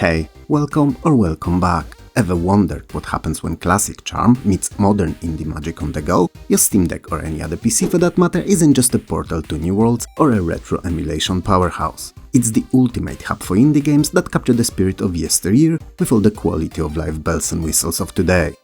Hey, welcome or welcome back. Ever wondered what happens when classic charm meets modern indie magic on the go? Your Steam Deck or any other PC for that matter isn't just a portal to new worlds or a retro emulation powerhouse. It's the ultimate hub for indie games that capture the spirit of yesteryear with all the quality of life bells and whistles of today.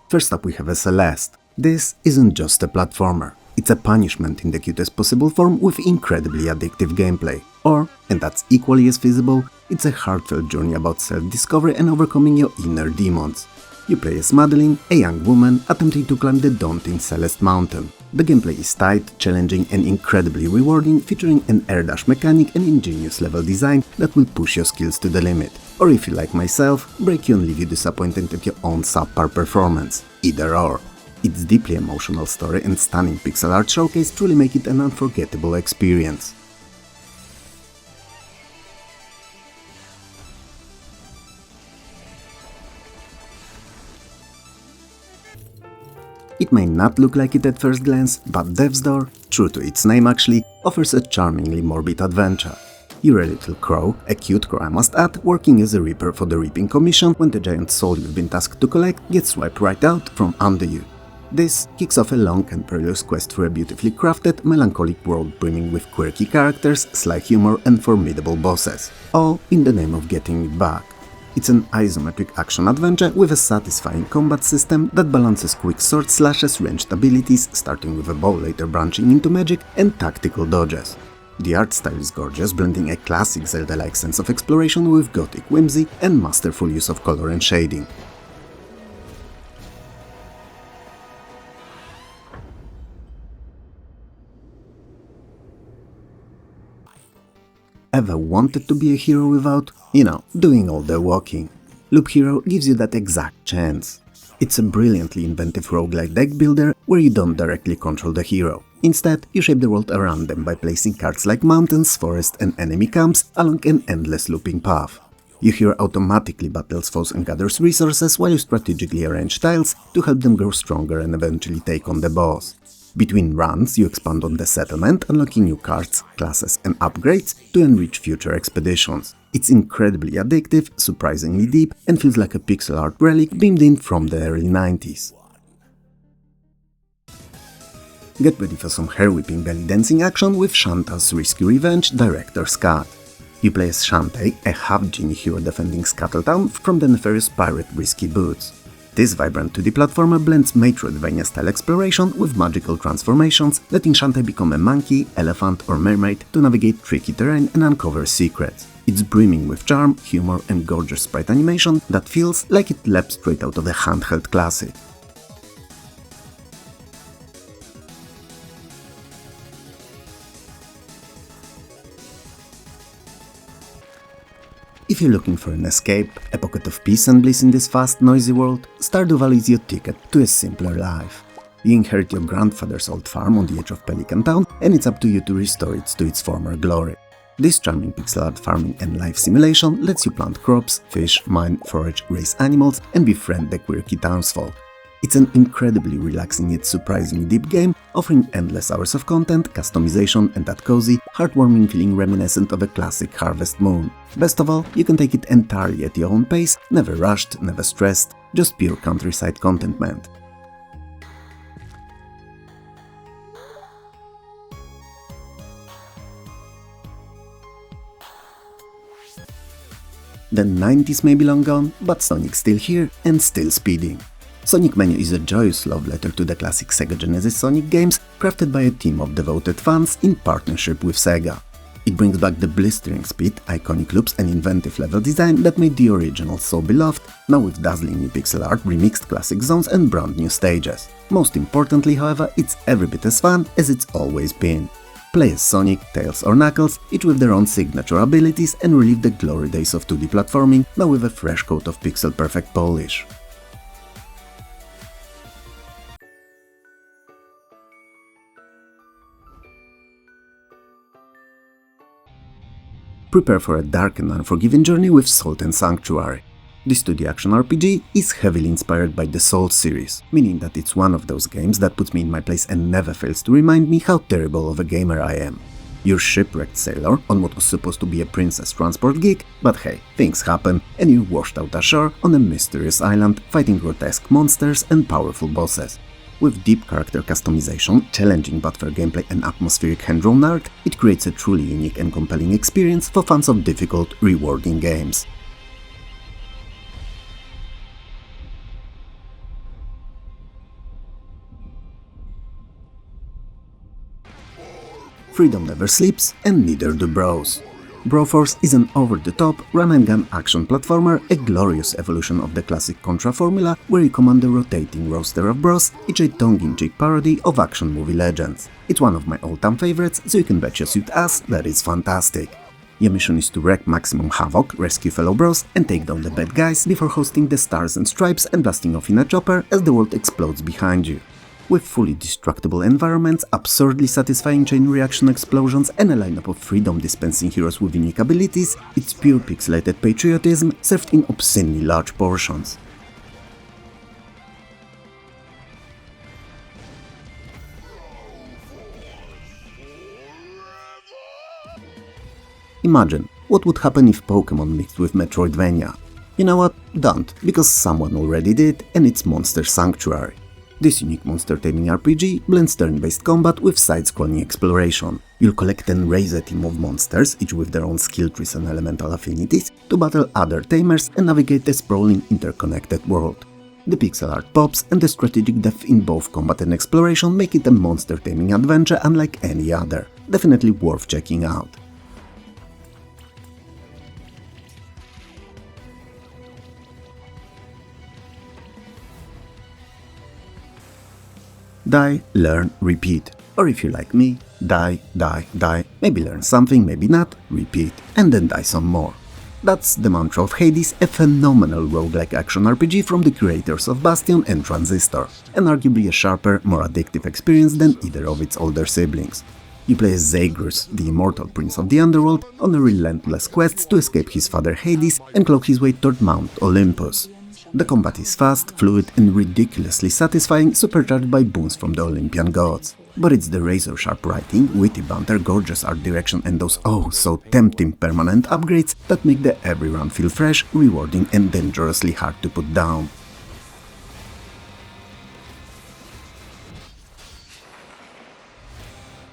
First up we have a Celeste. This isn't just a platformer. It's a punishment in the cutest possible form with incredibly addictive gameplay. Or, and that's equally as feasible, it's a heartfelt journey about self-discovery and overcoming your inner demons. You play as Madeline, a young woman attempting to climb the daunting Celeste mountain. The gameplay is tight, challenging and incredibly rewarding, featuring an air dash mechanic and ingenious level design that will push your skills to the limit. Or if you like myself, break you and leave you disappointed at your own subpar performance. Either or. Its deeply emotional story and stunning pixel art showcase truly make it an unforgettable experience. It may not look like it at first glance, but Death's Door, true to its name actually, offers a charmingly morbid adventure. You're a little crow, a cute crow I must add, working as a reaper for the Reaping Commission when the giant soul you've been tasked to collect gets wiped right out from under you. This kicks off a long and perilous quest through a beautifully crafted, melancholic world brimming with quirky characters, sly humor and formidable bosses, all in the name of getting it back. It's an isometric action-adventure with a satisfying combat system that balances quick sword slashes, ranged abilities, starting with a bow later branching into magic, and tactical dodges. The art style is gorgeous, blending a classic Zelda-like sense of exploration with gothic whimsy and masterful use of color and shading. Ever wanted to be a hero without, doing all the walking? Loop Hero gives you that exact chance. It's a brilliantly inventive roguelike deck builder where you don't directly control the hero. Instead, you shape the world around them by placing cards like mountains, forests and enemy camps along an endless looping path. Your hero automatically battles foes and gathers resources while you strategically arrange tiles to help them grow stronger and eventually take on the boss. Between runs, you expand on the settlement, unlocking new cards, classes and upgrades to enrich future expeditions. It's incredibly addictive, surprisingly deep, and feels like a pixel art relic beamed in from the early 90s. Get ready for some hair-whipping belly dancing action with Shantae's Risky Revenge Director's Cut. You play as Shantae, a half-genie hero defending Scuttletown from the nefarious pirate Risky Boots. This vibrant 2D platformer blends Metroidvania-style exploration with magical transformations, letting Shantae become a monkey, elephant or mermaid to navigate tricky terrain and uncover secrets. It's brimming with charm, humor and gorgeous sprite animation that feels like it leapt straight out of a handheld classic. If you're looking for an escape, a pocket of peace and bliss in this fast, noisy world, Stardew Valley is your ticket to a simpler life. You inherit your grandfather's old farm on the edge of Pelican Town, and it's up to you to restore it to its former glory. This charming pixel art farming and life simulation lets you plant crops, fish, mine, forage, raise animals, and befriend the quirky townsfolk. It's an incredibly relaxing yet surprisingly deep game, offering endless hours of content, customization and that cozy, heartwarming feeling reminiscent of a classic Harvest Moon. Best of all, you can take it entirely at your own pace, never rushed, never stressed, just pure countryside contentment. The 90s may be long gone, but Sonic's still here and still speeding. Sonic Mania is a joyous love letter to the classic Sega Genesis Sonic games, crafted by a team of devoted fans in partnership with Sega. It brings back the blistering speed, iconic loops and inventive level design that made the original so beloved, now with dazzling new pixel art, remixed classic zones and brand new stages. Most importantly, however, it's every bit as fun as it's always been. Play as Sonic, Tails or Knuckles, each with their own signature abilities, and relive the glory days of 2D platforming, now with a fresh coat of pixel-perfect polish. Prepare for a dark and unforgiving journey with Salt and Sanctuary. This 2D action RPG is heavily inspired by the Souls series, meaning that it's one of those games that puts me in my place and never fails to remind me how terrible of a gamer I am. You're shipwrecked sailor on what was supposed to be a princess transport gig, but hey, things happen, and you're washed out ashore on a mysterious island fighting grotesque monsters and powerful bosses. With deep character customization, challenging but fair gameplay and atmospheric hand-drawn art, it creates a truly unique and compelling experience for fans of difficult, rewarding games. Freedom never sleeps, and neither do bros. Broforce is an over-the-top run-and-gun action platformer, a glorious evolution of the classic Contra formula, where you command a rotating roster of bros, each a tongue-in-cheek parody of action movie legends. It's one of my all-time favorites, so you can bet your sweet ass that it's fantastic. Your mission is to wreak maximum havoc, rescue fellow bros, and take down the bad guys before hosting the Stars and Stripes and blasting off in a chopper as the world explodes behind you. With fully destructible environments, absurdly satisfying chain reaction explosions, and a lineup of freedom-dispensing heroes with unique abilities, it's pure pixelated patriotism served in obscenely large portions. Imagine what would happen if Pokémon mixed with Metroidvania. You know what? Don't, because someone already did, and it's Monster Sanctuary. This unique monster taming RPG blends turn-based combat with side-scrolling exploration. You'll collect and raise a team of monsters, each with their own skill trees and elemental affinities, to battle other tamers and navigate a sprawling, interconnected world. The pixel art pops and the strategic depth in both combat and exploration make it a monster taming adventure unlike any other. Definitely worth checking out. Die, learn, repeat. Or if you're like me, die, die, die, maybe learn something, maybe not, repeat, and then die some more. That's the mantra of Hades, a phenomenal roguelike action RPG from the creators of Bastion and Transistor, and arguably a sharper, more addictive experience than either of its older siblings. You play as Zagreus, the immortal prince of the underworld, on a relentless quest to escape his father Hades and cloak his way toward Mount Olympus. The combat is fast, fluid, and ridiculously satisfying, supercharged by boons from the Olympian gods. But it's the razor-sharp writing, witty banter, gorgeous art direction, and those oh-so-tempting permanent upgrades that make the every run feel fresh, rewarding, and dangerously hard to put down.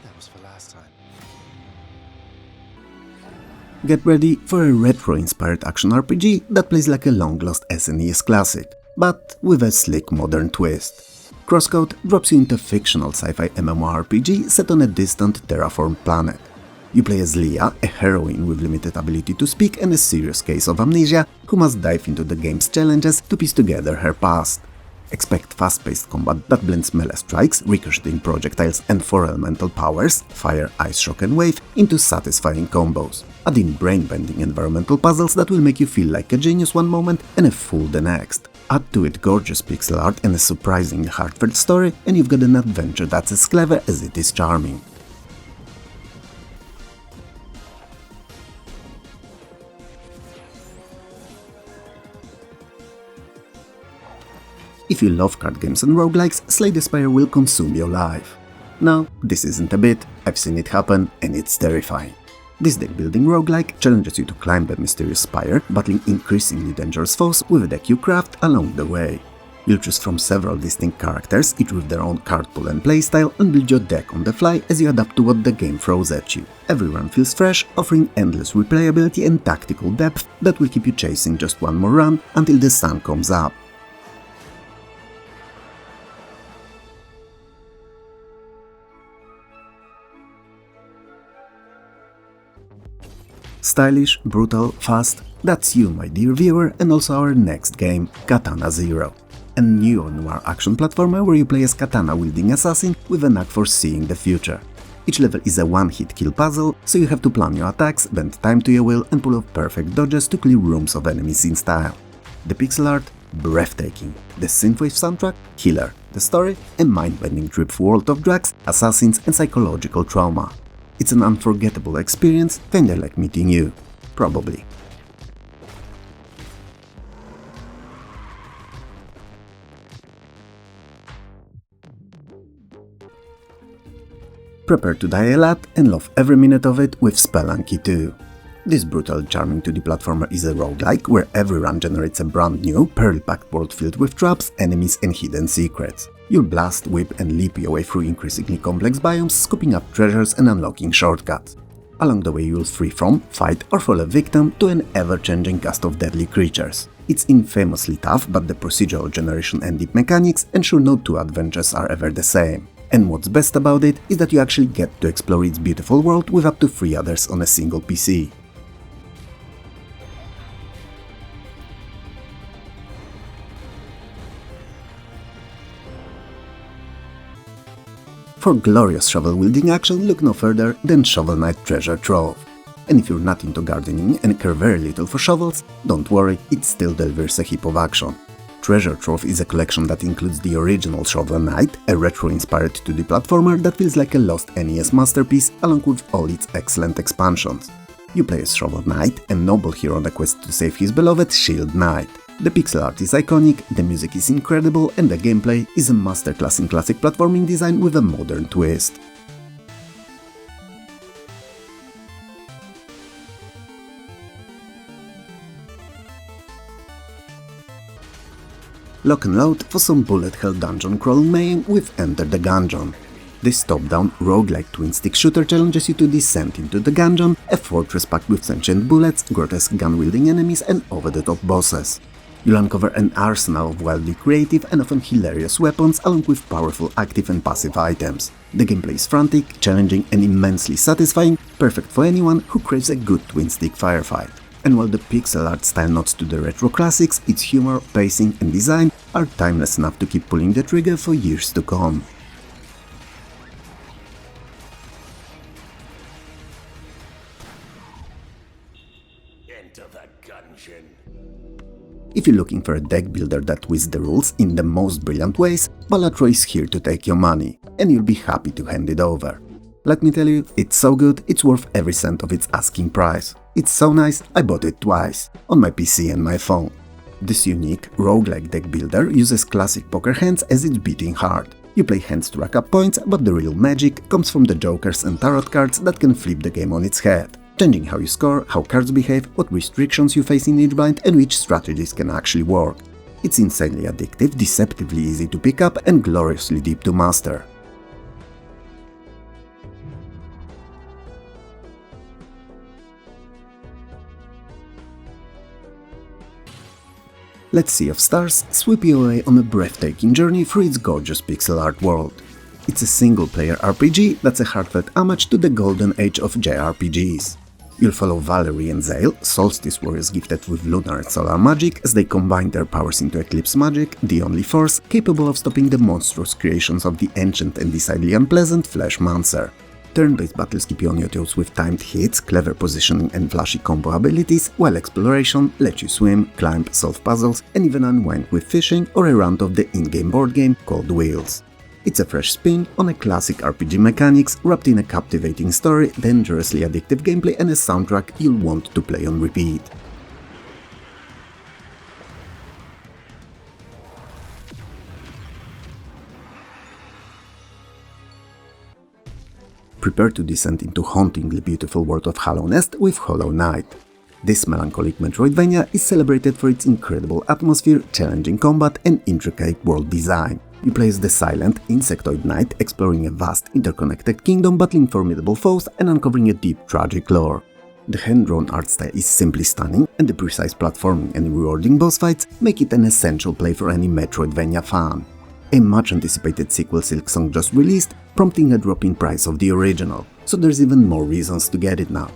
That was for last time. Get ready for a retro-inspired action RPG that plays like a long-lost SNES classic, but with a slick modern twist. CrossCode drops you into a fictional sci-fi MMORPG set on a distant terraformed planet. You play as Leah, a heroine with limited ability to speak and a serious case of amnesia, who must dive into the game's challenges to piece together her past. Expect fast-paced combat that blends melee strikes, ricocheting projectiles, and 4 elemental powers, fire, ice, shock, and wave, into satisfying combos. Add in brain-bending environmental puzzles that will make you feel like a genius one moment and a fool the next. Add to it gorgeous pixel art and a surprisingly heartfelt story, and you've got an adventure that's as clever as it is charming. If you love card games and roguelikes, Spire will consume your life. Now, this isn't a bit, I've seen it happen, and it's terrifying. This deck-building roguelike challenges you to climb the mysterious spire, battling increasingly dangerous foes with a deck you craft along the way. You'll choose from several distinct characters, each with their own card pool and playstyle, and build your deck on the fly as you adapt to what the game throws at you. Every run feels fresh, offering endless replayability and tactical depth that will keep you chasing just one more run until the sun comes up. Stylish, brutal, fast, that's you, my dear viewer, and also our next game, Katana ZERO. A neo-noir action platformer where you play as katana-wielding assassin with a knack for seeing the future. Each level is a one-hit kill puzzle, so you have to plan your attacks, bend time to your will, and pull off perfect dodges to clear rooms of enemies in style. The pixel art? Breathtaking. The synthwave soundtrack? Killer. The story? A mind-bending trip through world of drugs, assassins, and psychological trauma. It's an unforgettable experience, kinda like meeting you. Probably. Prepare to die a lot and love every minute of it with Spelunky too. This brutal charming 2D platformer is a roguelike where every run generates a brand new, pearl-packed world filled with traps, enemies and hidden secrets. You'll blast, whip and leap your way through increasingly complex biomes, scooping up treasures and unlocking shortcuts. Along the way you'll free from, fight or fall a victim to an ever-changing cast of deadly creatures. It's infamously tough, but the procedural generation and deep mechanics ensure no two adventures are ever the same. And what's best about it is that you actually get to explore its beautiful world with up to 3 others on a single PC. For glorious shovel-wielding action, look no further than Shovel Knight Treasure Trove. And if you're not into gardening and care very little for shovels, don't worry, it still delivers a heap of action. Treasure Trove is a collection that includes the original Shovel Knight, a retro-inspired 2D platformer that feels like a lost NES masterpiece along with all its excellent expansions. You play as Shovel Knight, a noble hero on a quest to save his beloved Shield Knight. The pixel art is iconic, the music is incredible, and the gameplay is a masterclass in classic platforming design with a modern twist. Lock and load for some bullet hell dungeon crawling mayhem with Enter the Gungeon. This top-down, roguelike twin-stick shooter challenges you to descend into the Gungeon, a fortress packed with sentient bullets, grotesque gun-wielding enemies and over-the-top bosses. You'll uncover an arsenal of wildly creative and often hilarious weapons along with powerful active and passive items. The gameplay is frantic, challenging and immensely satisfying, perfect for anyone who craves a good twin-stick firefight. And while the pixel art style nods to the retro classics, its humor, pacing and design are timeless enough to keep pulling the trigger for years to come. Enter the Gungeon. If you're looking for a deck builder that twists the rules in the most brilliant ways, Balatro is here to take your money, and you'll be happy to hand it over. Let me tell you, it's so good, it's worth every cent of its asking price. It's so nice, I bought it twice, on my PC and my phone. This unique, roguelike deck builder uses classic poker hands as its beating heart. You play hands to rack up points, but the real magic comes from the jokers and tarot cards that can flip the game on its head, changing how you score, how cards behave, what restrictions you face in each blind and which strategies can actually work. It's insanely addictive, deceptively easy to pick up and gloriously deep to master. Let Sea of Stars sweep you away on a breathtaking journey through its gorgeous pixel art world. It's a single-player RPG that's a heartfelt homage to the golden age of JRPGs. You'll follow Valerie and Zale, Solstice warriors gifted with lunar and solar magic, as they combine their powers into Eclipse magic, the only force capable of stopping the monstrous creations of the ancient and decidedly unpleasant Fleshmancer. Turn-based battles keep you on your toes with timed hits, clever positioning and flashy combo abilities, while exploration lets you swim, climb, solve puzzles and even unwind with fishing or a round of the in-game board game called Wheels. It's a fresh spin on a classic RPG mechanics wrapped in a captivating story, dangerously addictive gameplay and a soundtrack you'll want to play on repeat. Prepare to descend into hauntingly beautiful world of Hollow Nest with Hollow Knight. This melancholic Metroidvania is celebrated for its incredible atmosphere, challenging combat and intricate world design. You play as the silent, insectoid knight exploring a vast, interconnected kingdom, battling formidable foes and uncovering a deep, tragic lore. The hand-drawn art style is simply stunning, and the precise platforming and rewarding boss fights make it an essential play for any Metroidvania fan. A much-anticipated sequel Silksong just released, prompting a drop in price of the original, so there's even more reasons to get it now.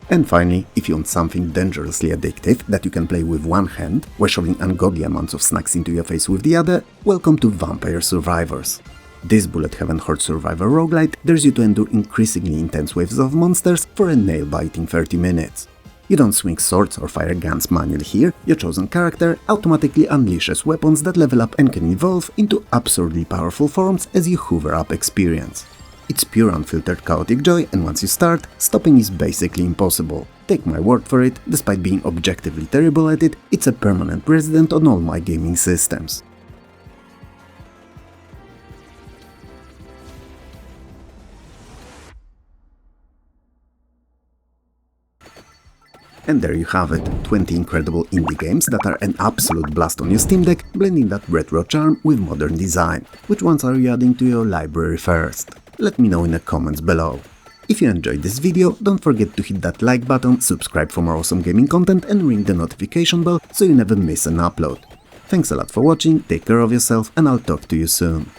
And finally, if you want something dangerously addictive that you can play with one hand, while shoving ungodly amounts of snacks into your face with the other, welcome to Vampire Survivors. This bullet heaven horde survivor roguelite dares you to endure increasingly intense waves of monsters for a nail-biting 30 minutes. You don't swing swords or fire guns manually here, your chosen character automatically unleashes weapons that level up and can evolve into absurdly powerful forms as you hoover up experience. It's pure unfiltered chaotic joy, and once you start, stopping is basically impossible. Take my word for it, despite being objectively terrible at it, it's a permanent resident on all my gaming systems. And there you have it, 20 incredible indie games that are an absolute blast on your Steam Deck, blending that retro charm with modern design. Which ones are you adding to your library first? Let me know in the comments below. If you enjoyed this video, don't forget to hit that like button, subscribe for more awesome gaming content and ring the notification bell so you never miss an upload. Thanks a lot for watching, take care of yourself and I'll talk to you soon.